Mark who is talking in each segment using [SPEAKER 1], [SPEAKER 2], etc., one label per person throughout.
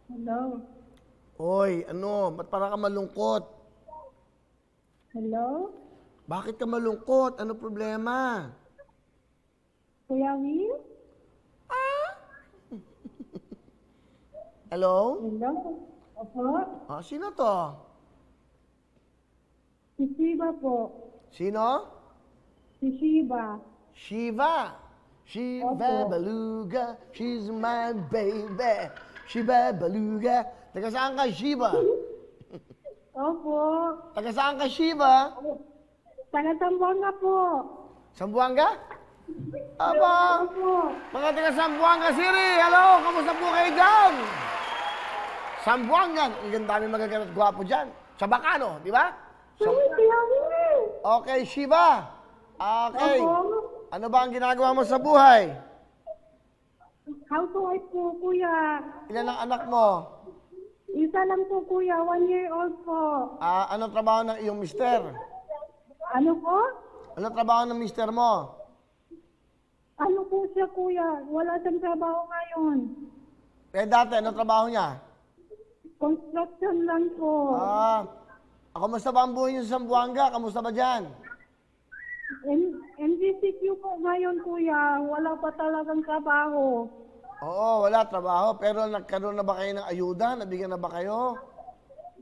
[SPEAKER 1] Hello?
[SPEAKER 2] Oy, ano? Ba't parang ka malungkot?
[SPEAKER 1] Hello?
[SPEAKER 2] Bakit ka malungkot? Ano problema?
[SPEAKER 1] Kuya Will?
[SPEAKER 2] Hello?
[SPEAKER 1] Hello? Opo?
[SPEAKER 2] Ah, sino to?
[SPEAKER 1] Si Shiba po.
[SPEAKER 2] Sino?
[SPEAKER 1] Si Shiba.
[SPEAKER 2] Shiva. Shiva
[SPEAKER 1] Opo.
[SPEAKER 2] Beluga. She's my baby. Shiva Beluga. Taga saan ka, Shiva?
[SPEAKER 1] Opo.
[SPEAKER 2] Taga saan ka, Shiva?
[SPEAKER 1] Taga Zamboanga po.
[SPEAKER 2] Sambuanga? Aba!
[SPEAKER 1] Opo.
[SPEAKER 2] Mga taga Sambuanga City! Hello! Kamusta po kayo dyan? Sambuanga! Ang dami magaganap gwapo dyan. Sa Bacano, di ba?
[SPEAKER 1] Kuya Will!
[SPEAKER 2] Okay, Shiva. Okay.
[SPEAKER 1] Opo.
[SPEAKER 2] Ano ba ang ginagawa mo sa buhay?
[SPEAKER 1] Housewife po, kuya.
[SPEAKER 2] Ilan ang anak mo?
[SPEAKER 1] Isa lang po, kuya. 1 year old po.
[SPEAKER 2] Anong trabaho ng iyong mister?
[SPEAKER 1] Ano po?
[SPEAKER 2] Anong trabaho ng mister mo?
[SPEAKER 1] Ano po siya, kuya? Wala siyang trabaho ngayon.
[SPEAKER 2] Dati, anong trabaho niya?
[SPEAKER 1] Construction lang po.
[SPEAKER 2] Kamusta ba ang buhay niyo sa Zamboanga? Kamusta ba dyan?
[SPEAKER 1] MGCQ po ngayon, kuya. Wala pa talagang trabaho.
[SPEAKER 2] Oo, wala trabaho. Pero nagkaroon na ba kayo ng ayuda? Nabigyan na ba kayo?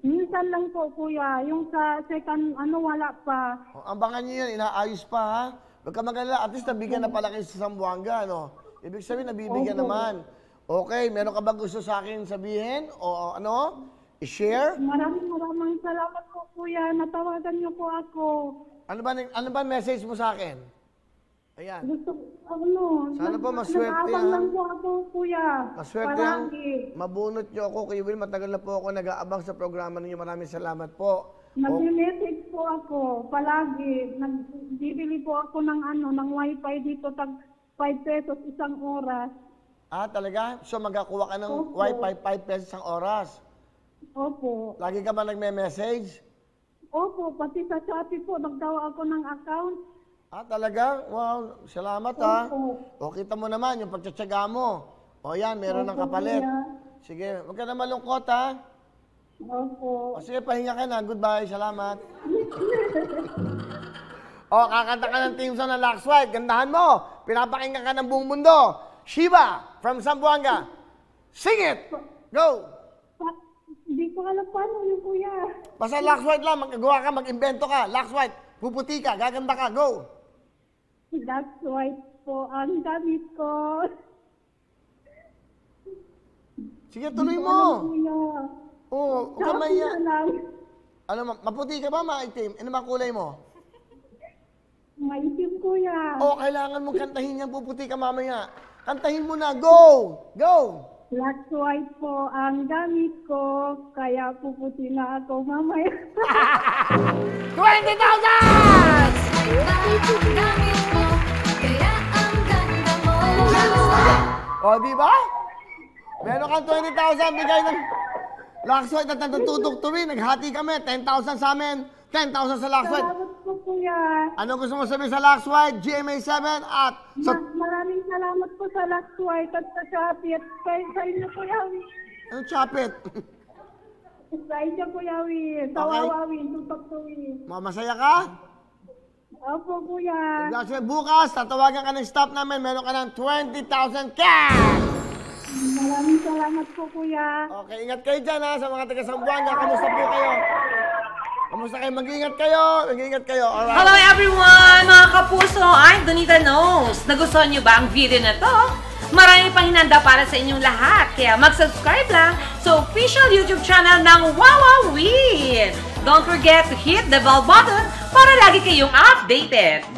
[SPEAKER 1] Minsan lang po, kuya. Yung sa second, wala pa.
[SPEAKER 2] Ambangan niyo yan, inaayos pa ha? Huwag ka mag-alala, at least nabigyan na pala kayo sa Zamboanga, no? Ibig sabihin, nabibigyan
[SPEAKER 1] Opo.
[SPEAKER 2] naman. Okay, meron ka ba gusto sa akin sabihin? O ano? I-share?
[SPEAKER 1] Maraming salamat po, kuya. Natawagan niyo po ako.
[SPEAKER 2] Ano ba message mo sa akin? Ayan.
[SPEAKER 1] Gusto,
[SPEAKER 2] Sana po maswerte
[SPEAKER 1] nag-aabang
[SPEAKER 2] yan.
[SPEAKER 1] lang po ako, kuya.
[SPEAKER 2] Maswerte yan.
[SPEAKER 1] Palagi.
[SPEAKER 2] Mabunot niyo ako, Kuya Will. Matagal na po ako nag-aabang sa programa ninyo. Maraming salamat po.
[SPEAKER 1] Nag-message po ako, palagi. Bibili po ako ng wifi dito, tag 5 pesos isang oras.
[SPEAKER 2] Talaga? So magkakuha ka ng
[SPEAKER 1] Opo.
[SPEAKER 2] Wi-Fi 5 pesos ang oras.
[SPEAKER 1] Opo.
[SPEAKER 2] Lagi ka ba nagme-message?
[SPEAKER 1] Opo, pati sa Shopee po, naggawa ako ng account.
[SPEAKER 2] Talaga? Wow, salamat ha.
[SPEAKER 1] Opo.
[SPEAKER 2] O kita mo naman yung pagtsatsaga mo. O yan, meron ng
[SPEAKER 1] Opo,
[SPEAKER 2] kapalit.
[SPEAKER 1] kuya.
[SPEAKER 2] Sige, huwag ka na malungkot ha.
[SPEAKER 1] Opo.
[SPEAKER 2] O sige, pahinga ka na. Goodbye, salamat. Kakanta ka ng team song ng Lux White. Gandahan mo. Pinapakinggan ka ng buong mundo. Shiva from Zamboanga. Sing it! Go!
[SPEAKER 1] Hindi ko alam paano yung kuya.
[SPEAKER 2] Basta Lux White lang. Magagawa ka, mag-invento ka. Lux White, puputi ka, gaganda ka. Go!
[SPEAKER 1] That's why po ang gamit ko.
[SPEAKER 2] Sige, tuloy
[SPEAKER 1] Hindi ko
[SPEAKER 2] mo.
[SPEAKER 1] alam, kuya.
[SPEAKER 2] Oo,
[SPEAKER 1] Shopee
[SPEAKER 2] kamaya.
[SPEAKER 1] na lang.
[SPEAKER 2] Ano, maputi ka ba, maitim? Ano ba kulay mo?
[SPEAKER 1] Maitim, kuya.
[SPEAKER 2] Kailangan mong kantahin yan, puputi ka mamaya. Kantahin mo na, go! Go!
[SPEAKER 1] Black white po ang gamit ko, kaya puputi na ako mamaya.
[SPEAKER 2] 20,000! Di ba? Meron kang 20,000, bigay ng Lux White at natutugtugin. Naghati kami, 10,000 sa amin, 10,000 sa Lux White.
[SPEAKER 1] Salamat po, kuya.
[SPEAKER 2] Ano gusto mo sabihin sa Lux White, GMA7 at sa...
[SPEAKER 1] Maraming salamat po sa Black white at sa Shopee at sa inyo, kuya Will.
[SPEAKER 2] Anong chapit?
[SPEAKER 1] Sa inyo, kuya Will. Sa
[SPEAKER 2] Okay.
[SPEAKER 1] Wawawin, tutugtugin.
[SPEAKER 2] Masaya ka?
[SPEAKER 1] Opo, kuya.
[SPEAKER 2] Lux White, bukas, tatawagan ka ng staff namin, meron ka ng 20,000 cash!
[SPEAKER 1] Maraming salamat po, kuya.
[SPEAKER 2] Okay, ingat kayo dyan ha, sa mga taga Zamboanga. Kamusta po kayo? Kamusta kayo? Mag-ingat kayo. Mag-ingat kayo. Alright.
[SPEAKER 3] Hello everyone! Mga kapuso, I'm Donita Knows. Nagustuhan niyo ba ang video na to? Marami pang hinanda para sa inyong lahat. Kaya mag-subscribe lang sa official YouTube channel ng Wawawin. Don't forget to hit the bell button para lagi kayong updated.